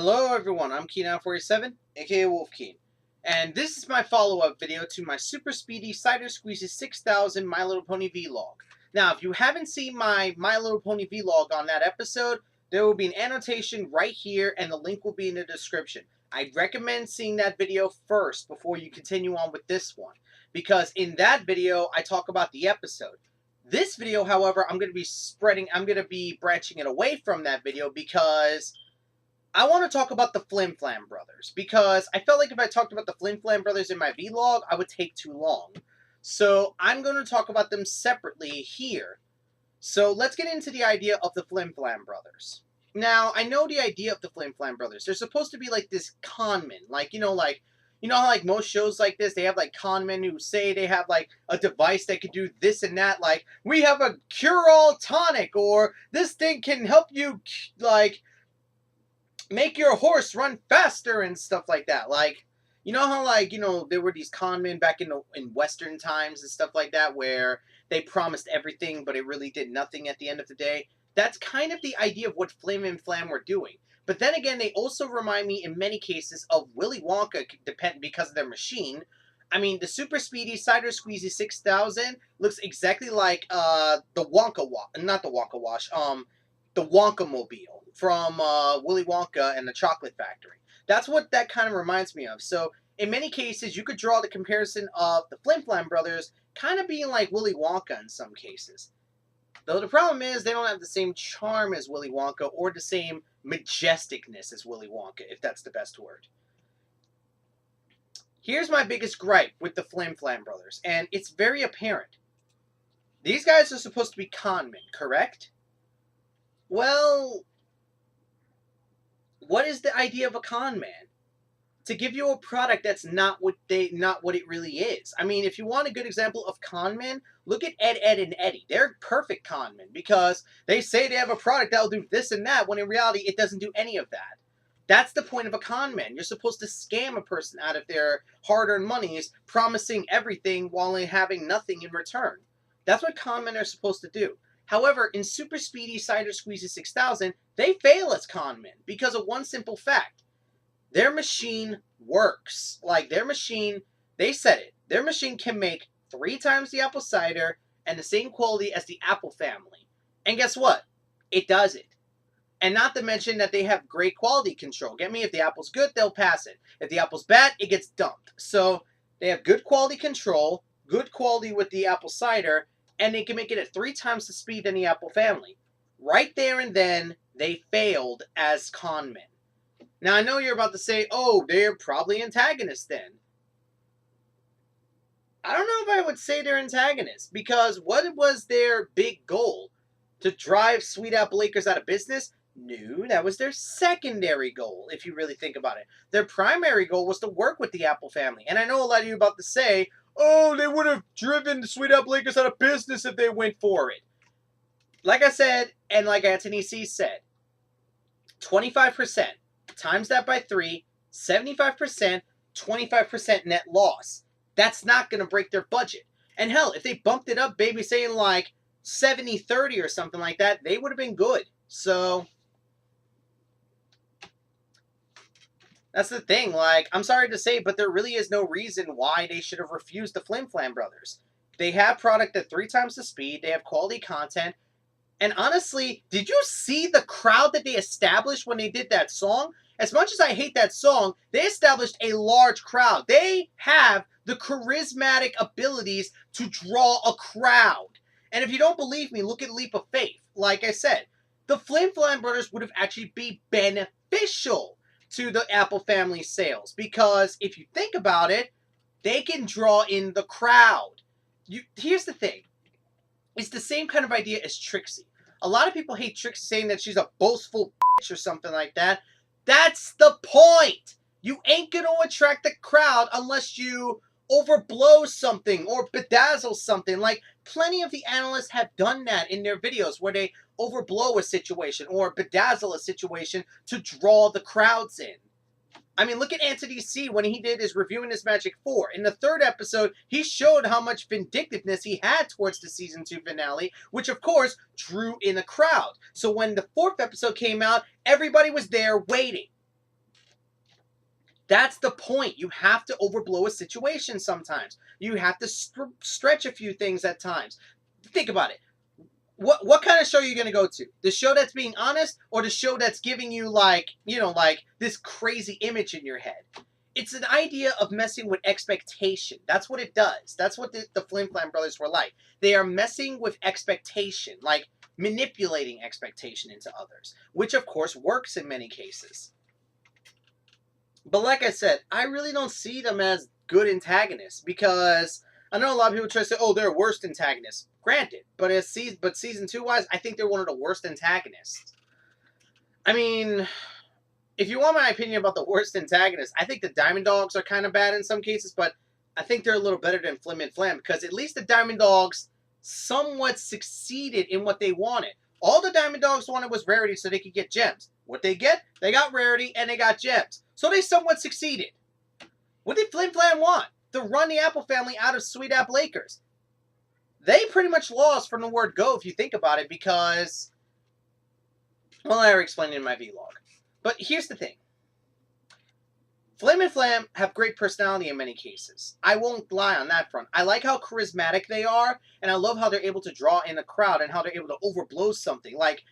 Hello everyone, I'm Keen947, aka Wolfkeen, and this is my follow-up video to my Super Speedy Cider Squeezy 6000 My Little Pony vlog. Now, if you haven't seen my Little Pony vlog on that episode, there will be an annotation right here and the link will be in the description. I'd recommend seeing that video first before you continue on with this one, because in that video I talk about the episode. This video, however, I'm going to be branching it away from that video because I want to talk about the Flim Flam brothers, because I felt like if I talked about the Flim Flam brothers in my vlog, I would take too long. So I'm going to talk about them separately here. So let's get into the idea of the Flim Flam brothers. Now, I know the idea of the Flim Flam brothers. They're supposed to be like this conman, how like most shows like this, they have like conmen who say they have like a device that can do this and that, like, we have a cure-all tonic, or this thing can help you, like, make your horse run faster and stuff like that. Like, you know how, like, there were these conmen back in Western times and stuff like that where they promised everything but it really did nothing at the end of the day? That's kind of the idea of what Flim Flam were doing. But then again, they also remind me in many cases of Willy Wonka because of their machine. I mean, the Super Speedy Cider Squeezy 6000 looks exactly like the Wonka-mobile from Willy Wonka and the Chocolate Factory. That's what that kind of reminds me of. So in many cases, you could draw the comparison of the Flim Flam brothers kind of being like Willy Wonka in some cases. Though the problem is they don't have the same charm as Willy Wonka or the same majesticness as Willy Wonka, if that's the best word. Here's my biggest gripe with the Flim Flam brothers, and it's very apparent. These guys are supposed to be conmen, correct? Well, what is the idea of a con man? To give you a product that's not what it really is. I mean, if you want a good example of con men, look at Ed, Edd, and Eddy. They're perfect con men because they say they have a product that'll do this and that, when in reality it doesn't do any of that. That's the point of a con man. You're supposed to scam a person out of their hard-earned monies, promising everything while having nothing in return. That's what con men are supposed to do. However, in Super Speedy Cider Squeezy 6000, they fail as con men because of one simple fact. Their machine works. Like, their machine, they said it, their machine can make 3 times the apple cider and the same quality as the apple family. And guess what? It does it. And not to mention that they have great quality control. Get me? If the apple's good, they'll pass it. If the apple's bad, it gets dumped. So they have good quality control, good quality with the apple cider, and they can make it at 3 times the speed than the apple family. Right there and then, they failed as con men. Now, I know you're about to say, oh, they're probably antagonists then. I don't know if I would say they're antagonists, because what was their big goal? To drive Sweet Apple Acres out of business? No, that was their secondary goal, if you really think about it. Their primary goal was to work with the Apple family. And I know a lot of you are about to say, oh, they would have driven the Sweet Apple Acres out of business if they went for it. Like I said, and like Anthony C. said, 25%. Times that by 3, 75%, 25% net loss. That's not going to break their budget. And hell, if they bumped it up, maybe saying like 70-30 or something like that, they would have been good. So that's the thing. Like, I'm sorry to say, but there really is no reason why they should have refused the Flim Flam brothers. They have product at 3 times the speed. They have quality content. And honestly, did you see the crowd that they established when they did that song? As much as I hate that song, they established a large crowd. They have the charismatic abilities to draw a crowd. And if you don't believe me, look at Leap of Faith. Like I said, the Flim Flam brothers would have actually been beneficial to the Apple family sales. Because if you think about it, they can draw in the crowd. Here's the thing. It's the same kind of idea as Trixie. A lot of people hate Trixie, saying that she's a boastful bitch or something like that. That's the point. You ain't going to attract the crowd unless you overblow something or bedazzle something. Like, plenty of the analysts have done that in their videos where they overblow a situation or bedazzle a situation to draw the crowds in. I mean, look at Anthony C. when he did his Reviewing His Magic 4. In the 3rd episode, he showed how much vindictiveness he had towards the Season 2 finale, which, of course, drew in a crowd. So when the 4th episode came out, everybody was there waiting. That's the point. You have to overblow a situation sometimes. You have to stretch a few things at times. Think about it. What kind of show are you going to go to? The show that's being honest, or the show that's giving you, like, you know, like this crazy image in your head? It's an idea of messing with expectation. That's what it does. That's what the Flim Flam brothers were like. They are messing with expectation, like manipulating expectation into others, which of course works in many cases. But like I said, I really don't see them as good antagonists, because I know a lot of people try to say, oh, they're worst antagonists. Granted, but season 2 wise, I think they're one of the worst antagonists. I mean, if you want my opinion about the worst antagonists, I think the Diamond Dogs are kind of bad in some cases, but I think they're a little better than Flim Flam, because at least the Diamond Dogs somewhat succeeded in what they wanted. All the Diamond Dogs wanted was rarity so they could get gems. What they get? They got rarity and they got gems. So they somewhat succeeded. What did Flim Flam want? To run the Apple family out of Sweet Apple Acres. They pretty much lost from the word go, if you think about it, because, well, I already explained it in my vlog. But here's the thing. Flim Flam have great personality in many cases. I won't lie on that front. I like how charismatic they are, and I love how they're able to draw in a crowd and how they're able to overblow something. Like,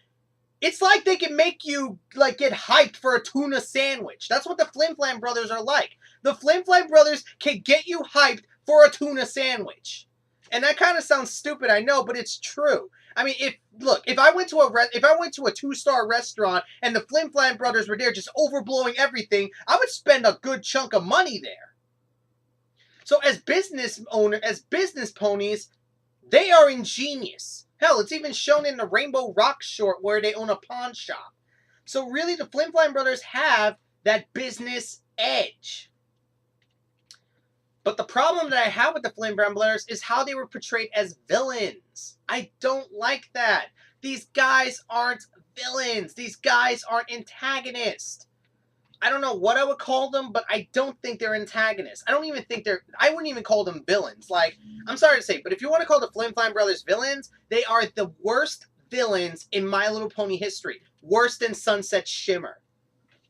it's like they can make you, like, get hyped for a tuna sandwich. That's what the Flim Flam brothers are like. The Flim Flam brothers can get you hyped for a tuna sandwich. And that kind of sounds stupid, I know, but it's true. I mean, if I went to a 2-star restaurant and the Flim Flam brothers were there just overblowing everything, I would spend a good chunk of money there. So as business ponies, they are ingenious. Hell, it's even shown in the Rainbow Rock short where they own a pawn shop. So really, the Flim Flam brothers have that business edge. But the problem that I have with the Flim Flam brothers is how they were portrayed as villains. I don't like that. These guys aren't villains. These guys aren't antagonists. I don't know what I would call them, but I don't think they're antagonists. I wouldn't even call them villains. Like, I'm sorry to say, but if you want to call the Flim Flam brothers villains, they are the worst villains in My Little Pony history. Worse than Sunset Shimmer.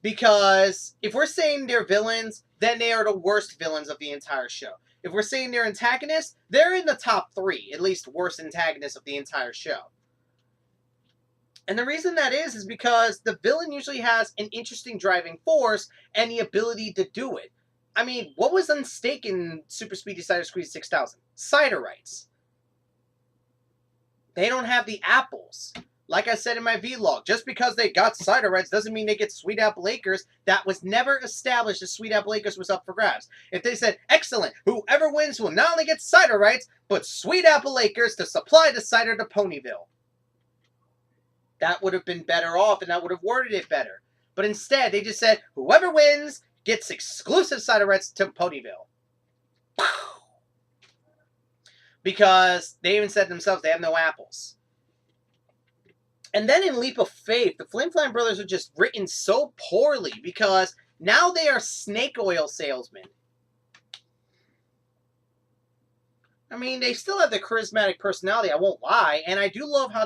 Because if we're saying they're villains, then they are the worst villains of the entire show. If we're saying they're antagonists, they're in the top 3, at least worst antagonists of the entire show. And the reason that is because the villain usually has an interesting driving force and the ability to do it. I mean, what was on stake in Super Speedy Cider Squeeze 6000? Cider rights. They don't have the apples. Like I said in my vlog, just because they got cider rights doesn't mean they get Sweet Apple Acres. That was never established that Sweet Apple Acres was up for grabs. If they said, excellent, whoever wins will not only get cider rights, but Sweet Apple Acres to supply the cider to Ponyville. That would have been better off, and that would have worded it better. But instead, they just said, whoever wins gets exclusive cider rights to Ponyville. Because they even said themselves they have no apples. And then in Leap of Faith, the Flim Flam brothers are just written so poorly because now they are snake oil salesmen. I mean, they still have the charismatic personality, I won't lie, and I do love how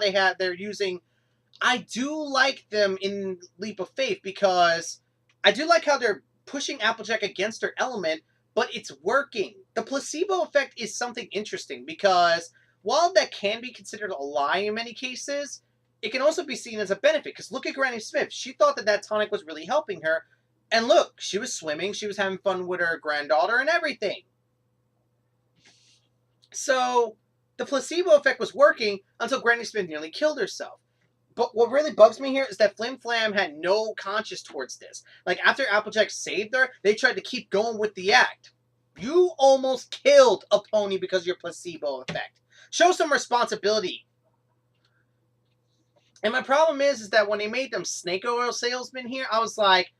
I do like them in Leap of Faith because I do like how they're pushing Applejack against her element, but it's working. The placebo effect is something interesting because while that can be considered a lie in many cases, it can also be seen as a benefit, because look at Granny Smith. She thought that tonic was really helping her, and look, she was swimming, she was having fun with her granddaughter and everything. So, the placebo effect was working until Granny Smith nearly killed herself. But what really bugs me here is that Flim Flam had no conscience towards this. Like, after Applejack saved her, they tried to keep going with the act. You almost killed a pony because of your placebo effect. Show some responsibility. And my problem is that when they made them snake oil salesmen here, I was like,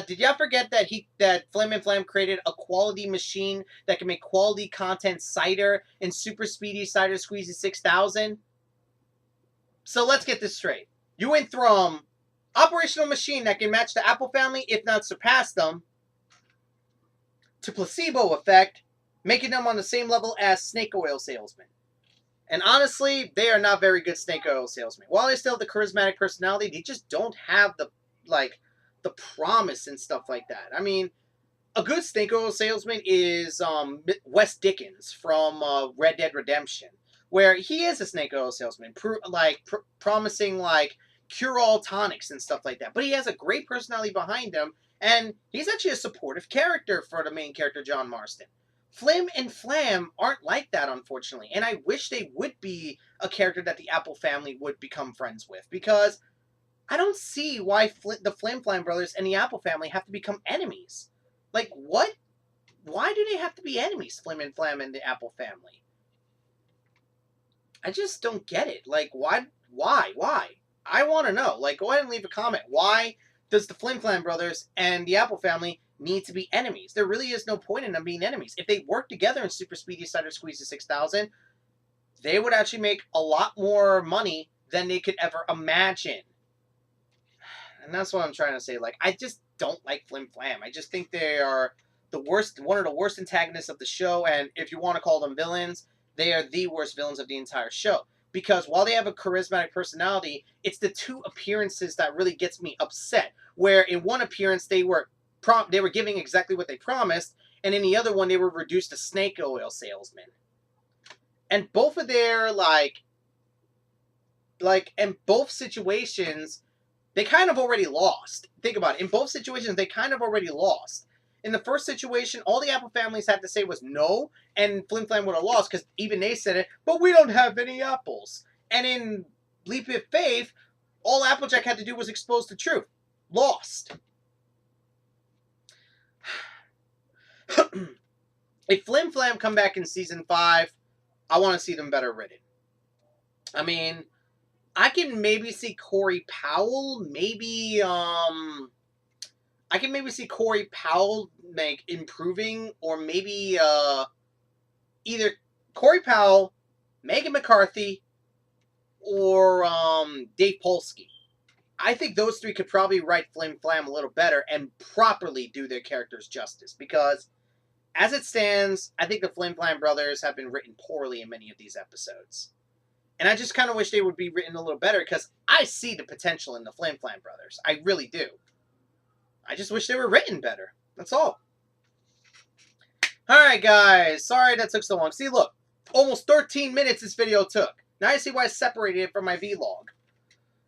did y'all forget that Flim Flam created a quality machine that can make quality content cider in Super Speedy Cider Squeezy 6000? So let's get this straight. You went from operational machine that can match the Apple family, if not surpass them, to placebo effect, making them on the same level as snake oil salesmen. And honestly, they are not very good snake oil salesmen. While they still have the charismatic personality, they just don't have the promise and stuff like that. I mean, a good snake oil salesman is Wes Dickens from Red Dead Redemption, where he is a snake oil salesman, promising like cure-all tonics and stuff like that. But he has a great personality behind him, and he's actually a supportive character for the main character, John Marston. Flim and Flam aren't like that, unfortunately, and I wish they would be a character that the Apple family would become friends with, because I don't see why the Flim Flam brothers and the Apple family have to become enemies. Like, what? Why do they have to be enemies, Flim and Flam and the Apple family? I just don't get it. Like, why? I want to know. Like, go ahead and leave a comment. Why does the Flim Flam brothers and the Apple family need to be enemies? There really is no point in them being enemies. If they work together in Super Speedy Cider Squeezy 6000, they would actually make a lot more money than they could ever imagine. And that's what I'm trying to say. Like, I just don't like Flim Flam. I just think they are the worst, one of the worst antagonists of the show. And if you want to call them villains, they are the worst villains of the entire show. Because while they have a charismatic personality, it's the two appearances that really gets me upset. Where in one appearance they were giving exactly what they promised, and in the other one they were reduced to snake oil salesmen. And both of their in both situations, they kind of already lost. Think about it. In both situations, they kind of already lost. In the first situation, all the Apple families had to say was no, and Flim Flam would have lost because even they said it, but we don't have any apples. And in Leap of Faith, all Applejack had to do was expose the truth. Lost. If Flim Flam come back in Season 5, I want to see them better written. I mean, I can maybe see Corey Powell, I can maybe see Corey Powell improving, or maybe either Corey Powell, Megan McCarthy, or Dave Polsky. I think those three could probably write Flim Flam a little better and properly do their characters justice, because as it stands, I think the Flim Flam brothers have been written poorly in many of these episodes. And I just kind of wish they would be written a little better, because I see the potential in the Flim Flam brothers. I really do. I just wish they were written better. That's all. Alright, guys. Sorry that took so long. See, look. Almost 13 minutes this video took. Now you see why I separated it from my vlog.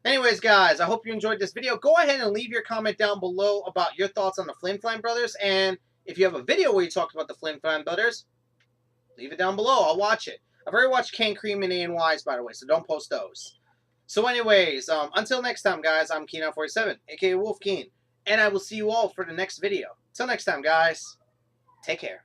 Anyways, guys, I hope you enjoyed this video. Go ahead and leave your comment down below about your thoughts on the Flim Flam brothers. And if you have a video where you talked about the Flim Flam brothers, leave it down below. I'll watch it. I've already watched Can Cream and ANYs, by the way, so don't post those. So anyways, until next time, guys, I'm Keen47, aka Wolfkeen, and I will see you all for the next video. Till next time, guys, take care.